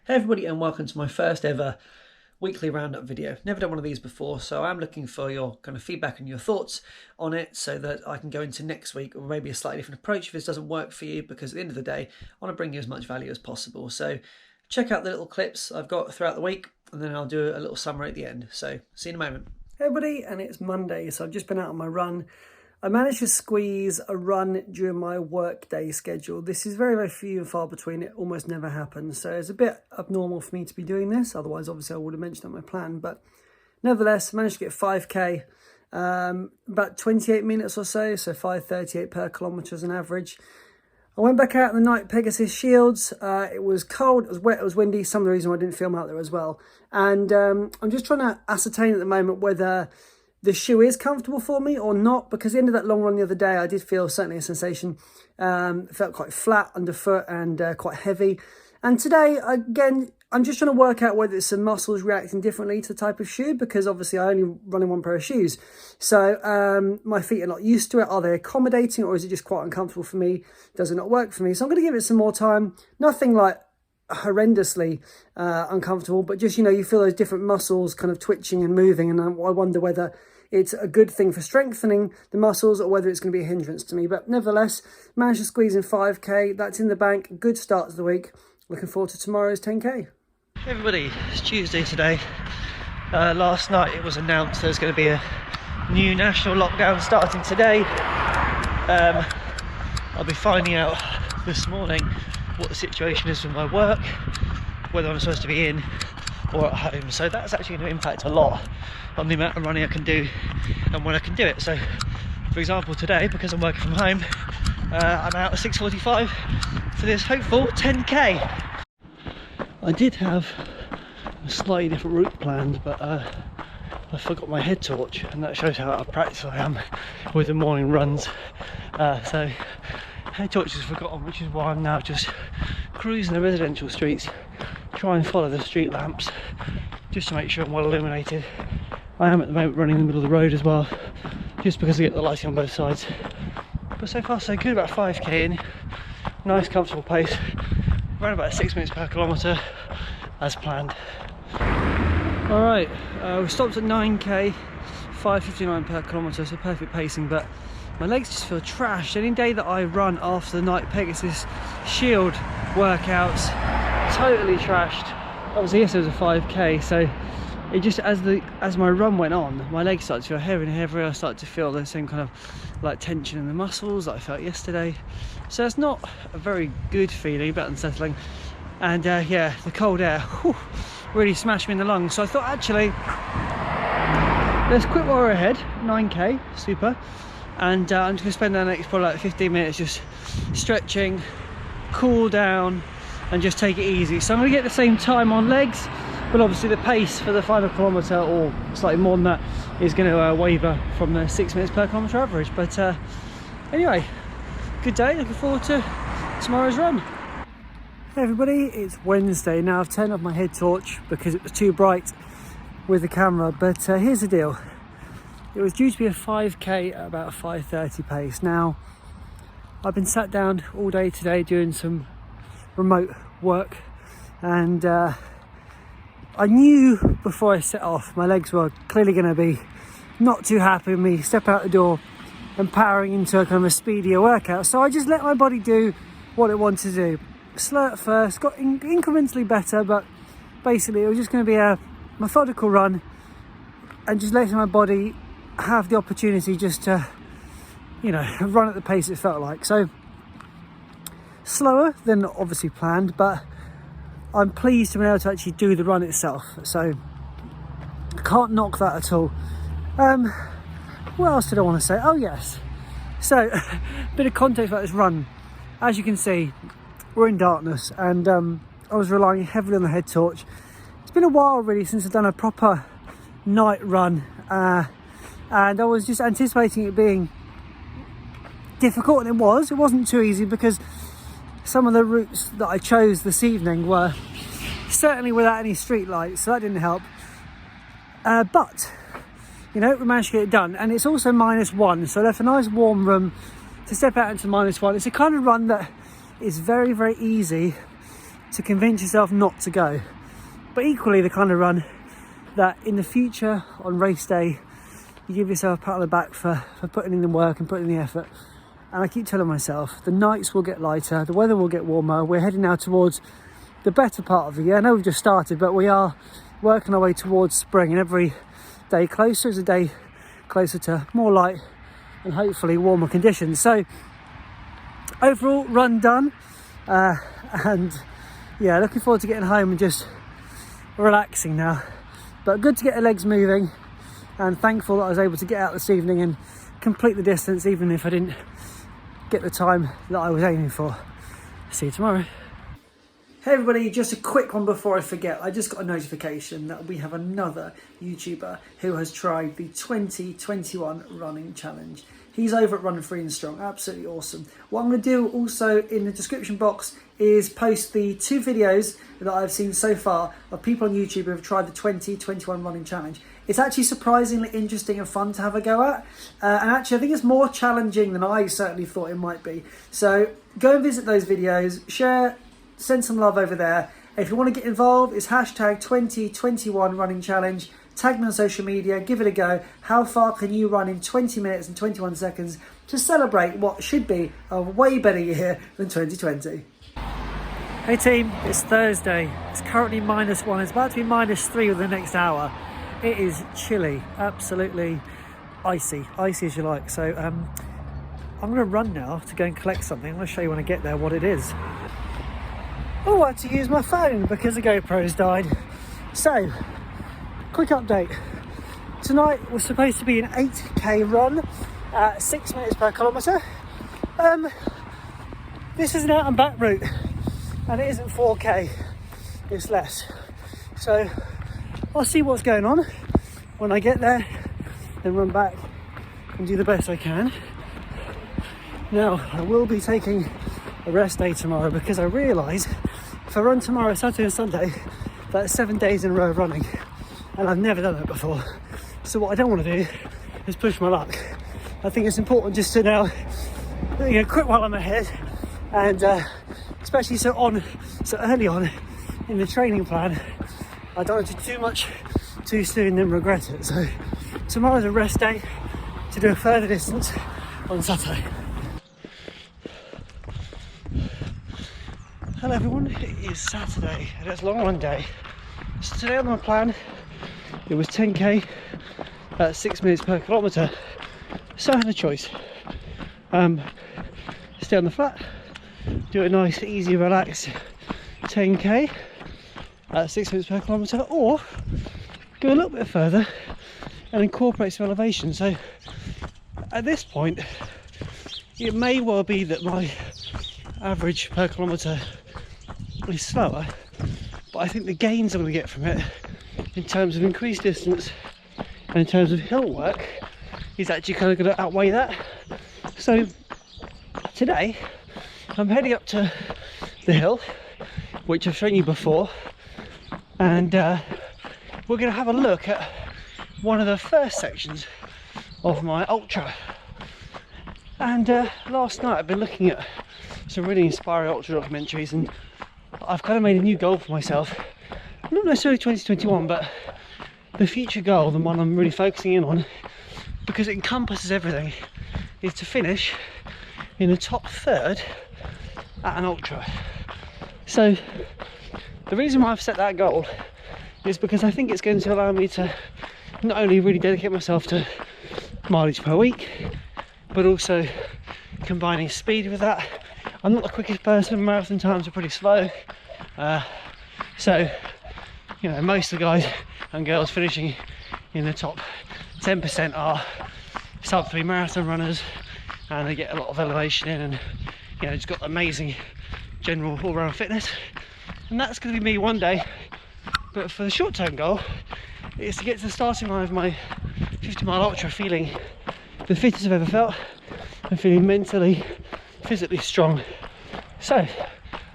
Hey everybody, and welcome to my first ever weekly roundup video. Never done one of these before, so I'm looking for your kind of feedback and your thoughts on it so that I can go into next week or maybe a slightly different approach if this doesn't work for you, because at the end of the day I want to bring you as much value as possible. So check out the little clips I've got throughout the week and then I'll do a little summary at the end. So see you in a moment. Hey everybody, and it's Monday, so I've just been out on my run. I managed to squeeze a run during my workday schedule. This is very, very few and far between. It almost never happens. So it's a bit abnormal for me to be doing this. Otherwise, obviously, I would have mentioned it on my plan. But nevertheless, I managed to get 5K, about 28 minutes or so 5:38 per kilometre as an average. I went back out in the night Pegasus Shields. It was cold, it was wet, it was windy. Some of the reason why I didn't film out there as well. And I'm just trying to ascertain at the moment whether the shoe is comfortable for me or not, because at the end of that long run the other day, I did feel certainly a sensation. It felt quite flat underfoot and quite heavy. And today, again, I'm just trying to work out whether it's some muscles reacting differently to the type of shoe, because obviously I only run in one pair of shoes. So my feet are not used to it. Are they accommodating, or is it just quite uncomfortable for me? Does it not work for me? So I'm going to give it some more time. Nothing like horrendously uncomfortable, but just, you feel those different muscles kind of twitching and moving, and I wonder whether it's a good thing for strengthening the muscles or whether it's going to be a hindrance to me. But nevertheless, managed to squeeze in 5K. That's in the bank. Good start to the week. Looking forward to tomorrow's 10K. Hey everybody, it's Tuesday today. Last night it was announced there's going to be a new national lockdown starting today. I'll be finding out this morning what the situation is with my work, whether I'm supposed to be in or at home. So that's actually going to impact a lot on the amount of running I can do and when I can do it. So for example, today, because I'm working from home, I'm out at 6:45 for this hopeful 10K. I did have a slightly different route planned, but I forgot my head torch, and that shows how out of practice I am with the morning runs. So head torch is forgotten, which is why I'm now just cruising the residential streets, try and follow the street lamps just to make sure I'm well illuminated. I am at the moment running in the middle of the road as well, just because I get the lighting on both sides. But so far so good, about 5K in, nice comfortable pace, around about 6 minutes per kilometre as planned. Alright, we stopped at 9K, 5:59 per kilometre, so perfect pacing, but my legs just feel trashed. Any day that I run after the night Pegasus Shield workouts, totally trashed. Obviously yesterday was a 5K, so it just, as my run went on, my legs started to feel heavier and heavier. I started to feel the same kind of like tension in the muscles that I felt yesterday. So it's not a very good feeling, a bit unsettling. And yeah, the cold air really smashed me in the lungs. So I thought, actually, let's quit while we're ahead. 9K, super. And I'm just going to spend the next probably like 15 minutes just stretching, cool down, and just take it easy. So I'm going to get the same time on legs, but obviously the pace for the final kilometre, or slightly more than that, is going to waver from the 6 minutes per kilometre average. But anyway, good day, looking forward to tomorrow's run. Hey everybody, it's Wednesday. Now I've turned off my head torch because it was too bright with the camera, but here's the deal. It was due to be a 5K at about a 5:30 pace. Now, I've been sat down all day today doing some remote work, and I knew before I set off my legs were clearly going to be not too happy with me step out the door and powering into a kind of a speedier workout. So I just let my body do what it wanted to do. Slow at first, got incrementally better, but basically it was just going to be a methodical run and just letting my body have the opportunity just to, run at the pace it felt like. So slower than obviously planned, but I'm pleased to be able to actually do the run itself. So I can't knock that at all. What else did I want to say? Oh yes, so a bit of context about this run. As you can see, we're in darkness, and I was relying heavily on the head torch. It's been a while really since I've done a proper night run, and I was just anticipating it being difficult, and it wasn't too easy, because some of the routes that I chose this evening were certainly without any street lights, so that didn't help. But we managed to get it done, and it's also -1, so I left a nice warm room to step out into -1. It's a kind of run that is very, very easy to convince yourself not to go. But equally the kind of run that in the future on race day, you give yourself a pat on the back for putting in the work and putting in the effort. And I keep telling myself, the nights will get lighter, the weather will get warmer. We're heading now towards the better part of the year. I know we've just started, but we are working our way towards spring, and every day closer is a day closer to more light and hopefully warmer conditions. So overall, run done, and yeah, looking forward to getting home and just relaxing now. But good to get the legs moving, and thankful that I was able to get out this evening and complete the distance, even if I didn't get the time that I was aiming for. See you tomorrow. Hey everybody, just a quick one before I forget. I just got a notification that we have another YouTuber who has tried the 2021 running challenge. He's over at Run Free and Strong, absolutely awesome. What I'm going to do also in the description box is post the 2 videos that I've seen so far of people on YouTube who have tried the 2021 running challenge. It's actually surprisingly interesting and fun to have a go at. And actually I think it's more challenging than I certainly thought it might be. So go and visit those videos, share, send some love over there. If you want to get involved, it's hashtag 2021 running challenge. Tag me on social media, give it a go. How far can you run in 20 minutes and 21 seconds to celebrate what should be a way better year than 2020? Hey team, it's Thursday. It's currently -1. It's about to be -3 within the next hour. It is chilly, absolutely icy as you like. So I'm going to run now to go and collect something. I'm going to show you when I get there what it is. Oh, I had to use my phone because the GoPro's died. So, quick update. Tonight was supposed to be an 8k run at 6 minutes per kilometre. This is an out and back route, and it isn't 4k, it's less. So I'll see what's going on when I get there, then run back and do the best I can. Now, I will be taking a rest day tomorrow because I realise if I run tomorrow, Saturday and Sunday, that's 7 days in a row of running, and I've never done that before. So what I don't want to do is push my luck. I think it's important just to now, quit while I'm ahead, and especially so early on in the training plan, I don't want to do too much too soon and then regret it. So tomorrow's a rest day to do a further distance on Saturday. Hello everyone, it is Saturday and it's a long run day. So today on my plan, it was 10k at 6 minutes per kilometre. So I had a choice. Stay on the flat, do a nice, easy, relaxed 10k at 6 minutes per kilometre, or go a little bit further and incorporate some elevation. So at this point, it may well be that my average per kilometre is slower, but I think the gains I'm going to get from it in terms of increased distance and in terms of hill work is actually kind of going to outweigh that. So today I'm heading up to the hill, which I've shown you before, and we're going to have a look at one of the first sections of my ultra. And last night I've been looking at some really inspiring ultra documentaries, and I've kind of made a new goal for myself, not necessarily 2021, but the future goal, the one I'm really focusing in on, because it encompasses everything, is to finish in the top third at an ultra. So the reason why I've set that goal is because I think it's going to allow me to not only really dedicate myself to mileage per week, but also combining speed with that. I'm not the quickest person, marathon times are pretty slow, so most of the guys and girls finishing in the top 10% are sub 3 marathon runners, and they get a lot of elevation in, and just got amazing general all-round fitness. And that's going to be me one day. But for the short-term goal, is to get to the starting line of my 50-mile ultra feeling the fittest I've ever felt, and feeling mentally, physically strong. So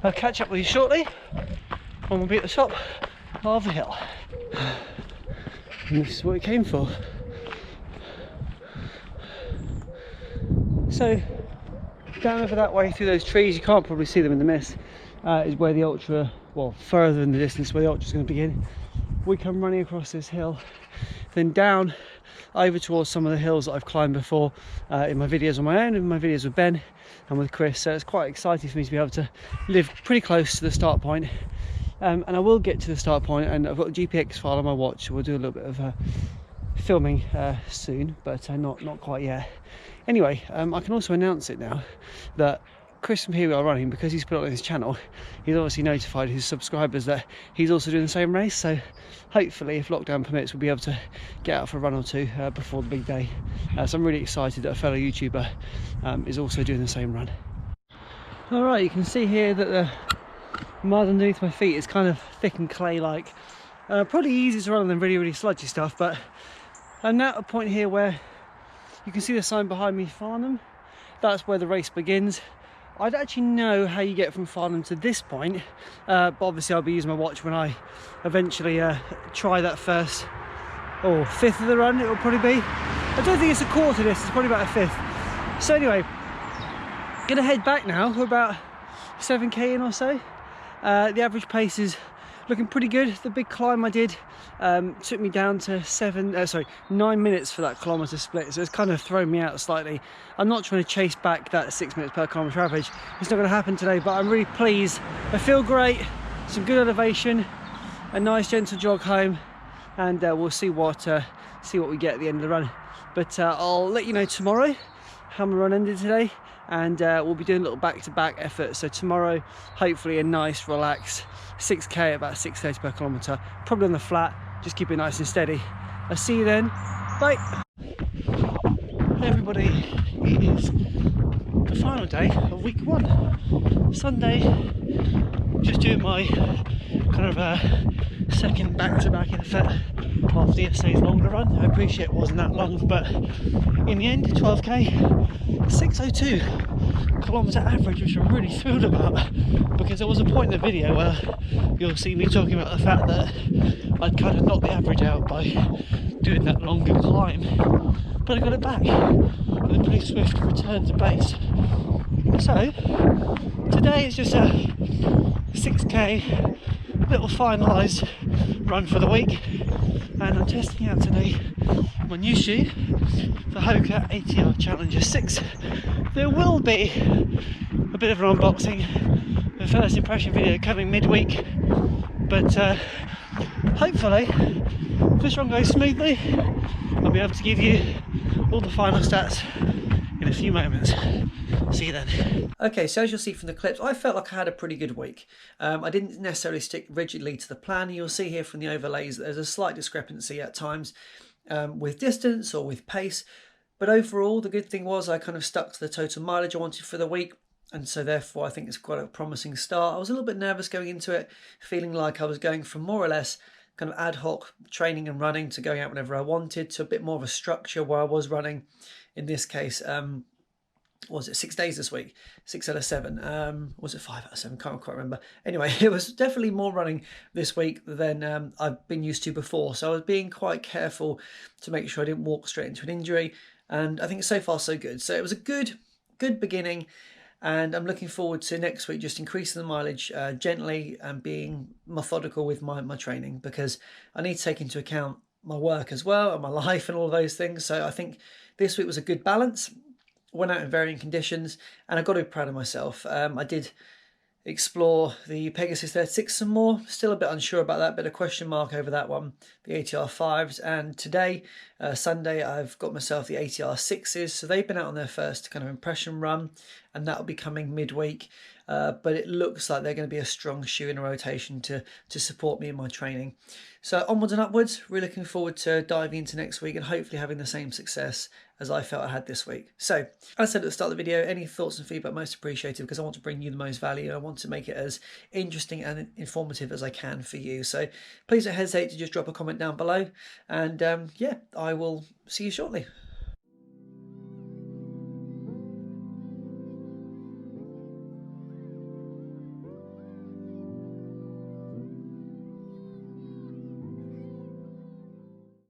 I'll catch up with you shortly when we'll be at the top of the hill. And this is what we came for. So down over that way through those trees, you can't probably see them in the mist, is where the ultra well, further in the distance where the ultra's going to begin, we come running across this hill, then down over towards some of the hills that I've climbed before in my videos on my own, in my videos with Ben and with Chris. So it's quite exciting for me to be able to live pretty close to the start point. And I will get to the start point, and I've got a GPX file on my watch. We'll do a little bit of filming soon, but not quite yet. Anyway, I can also announce it now that Chris from Here We Are Running, because he's put it on his channel, he's obviously notified his subscribers that he's also doing the same race. So hopefully, if lockdown permits, we'll be able to get out for a run or two before the big day. So I'm really excited that a fellow YouTuber is also doing the same run. All right, you can see here that the mud underneath my feet is kind of thick and clay-like. Probably easier to run than really sludgy stuff, but I'm now at a point here where you can see the sign behind me, Farnham. That's where the race begins. I don't actually know how you get from Farnham to this point, but obviously I'll be using my watch when I eventually try that first, or fifth of the run it will probably be. I don't think it's a quarter this, it's probably about a fifth. So anyway, gonna head back now. We're about 7k in or so. The average pace is looking pretty good. The big climb I did took me down to 9 minutes for that kilometre split, so it's kind of thrown me out slightly. I'm not trying to chase back that 6 minutes per kilometre average. It's not going to happen today, but I'm really pleased. I feel great, some good elevation, a nice gentle jog home, and we'll see what we get at the end of the run. But I'll let you know tomorrow how my run ended today, and we'll be doing a little back-to-back effort. So tomorrow, hopefully a nice relaxed 6k, about 6:30 per kilometre, probably on the flat, just keep it nice and steady. I'll see you then, bye. Hey everybody, it is the final day of week 1, Sunday. Just doing my kind of second back-to-back effort after yesterday's longer run. I appreciate it wasn't that long, but in the end, 12k, 6:02 kilometre average, which I'm really thrilled about, because there was a point in the video where you'll see me talking about the fact that I'd kind of knocked the average out by doing that longer climb, but I got it back with a pretty swift return to base. So today it's just a 6k little finalised run for the week, and I'm testing out today my new shoe, the Hoka ATR Challenger 6. There will be a bit of an unboxing, the first impression video coming midweek, but hopefully if this run goes smoothly, I'll be able to give you all the final stats in a few moments. See you then. Okay, so as you'll see from the clips, I felt like I had a pretty good week. I didn't necessarily stick rigidly to the plan. You'll see here from the overlays that there's a slight discrepancy at times with distance or with pace. But overall, the good thing was I kind of stuck to the total mileage I wanted for the week. And so therefore, I think it's quite a promising start. I was a little bit nervous going into it, feeling like I was going from more or less kind of ad hoc training and running to going out whenever I wanted, to a bit more of a structure where I was running. In this case, was it 6 days this week? 6 out of 7. Was it 5 out of 7? Can't quite remember. Anyway, it was definitely more running this week than I've been used to before. So I was being quite careful to make sure I didn't walk straight into an injury. And I think so far so good. So it was a good beginning. And I'm looking forward to next week just increasing the mileage gently and being methodical with my training, because I need to take into account my work as well and my life and all of those things. So I think this week was a good balance. Went out in varying conditions, and I got to be proud of myself. I did explore the Pegasus 36 some more. Still a bit unsure about that, bit of question mark over that one. The ATR 5s, and today, Sunday, I've got myself the ATR 6s. So they've been out on their first kind of impression run, and that will be coming midweek. But it looks like they're going to be a strong shoe in a rotation to support me in my training. So onwards and upwards, really looking forward to diving into next week and hopefully having the same success as I felt I had this week. So, as I said at the start of the video, any thoughts and feedback most appreciated, because I want to bring you the most value. I want to make it as interesting and informative as I can for you. So please don't hesitate to just drop a comment down below, and yeah, I will see you shortly.